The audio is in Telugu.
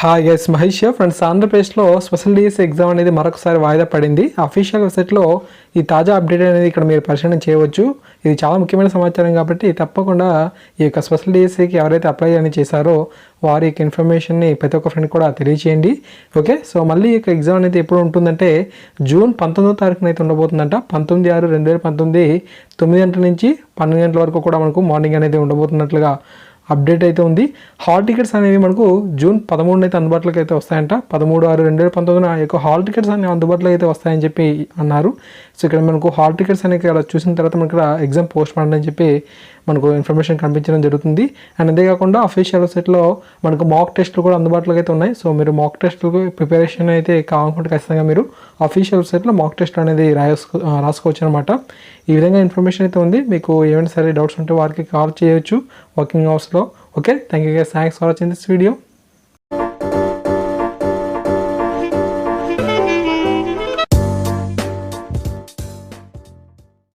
Hi guys, Mahesh friends. ఆంధ్రప్రదేశ్లో స్పెషల్ డిఎస్సి ఎగ్జామ్ అనేది మరొకసారి వాయిదా పడింది. అఫీషియల్ వెబ్సైట్లో ఈ తాజా అప్డేట్ అనేది ఇక్కడ మీరు పరిశీలన చేయవచ్చు. ఇది చాలా ముఖ్యమైన సమాచారం కాబట్టి తప్పకుండా ఈ యొక్క స్పెషల్ డిఎస్సికి ఎవరైతే అప్లై అని చేశారో వారి యొక్క ఇన్ఫర్మేషన్ని ప్రతి ఒక్క ఫ్రెండ్ కూడా తెలియచేయండి. ఓకే, సో మళ్ళీ ఈ యొక్క ఎగ్జామ్ అనేది ఎప్పుడు ఉంటుందంటే జూన్ 19వ తారీఖున అయితే ఉండబోతుందంట. 19/6/2019 9 గంటల నుంచి 12 గంటల వరకు కూడా మనకు మార్నింగ్ అనేది ఉండబోతున్నట్లుగా అప్డేట్ అయితే ఉంది. హాల్ టికెట్స్ అనేవి మనకు జూన్ 13 అయితే అందుబాటులోకి అయితే వస్తాయంట. 13/6/2019 ఆ యొక్క హాల్ టికెట్స్ అనేవి అందుబాటులో అయితే వస్తాయని చెప్పి అన్నారు. సో ఇక్కడ మనకు హాల్ టికెట్స్ అనేవి ఇక్కడ చూసిన తర్వాత మనకు ఇక్కడ ఎగ్జామ్ పోస్ట్ పోన్ అని చెప్పి మనకు ఇన్ఫర్మేషన్ కనిపించడం జరుగుతుంది. అండ్ అంతేకాకుండా అఫీషియల్ వెబ్సైట్లో మనకు మాక్ టెస్ట్లు కూడా అందుబాటులోకి అయితే ఉన్నాయి. సో మీరు మాక్ టెస్ట్లకు ప్రిపరేషన్ అయితే కావాలనుకుంటే ఖచ్చితంగా మీరు అఫీషియల్ వెబ్సైట్లో మాక్ టెస్ట్ అనేది రాసుకోవచ్చు అనమాట. ఈ విధంగా ఇన్ఫర్మేషన్ అయితే ఉంది. మీకు ఏమైనా సరే డౌట్స్ ఉంటే వారికి కాల్ చేయొచ్చు వర్కింగ్ అవర్స్లో. Okay, thank you guys, thanks for watching this video.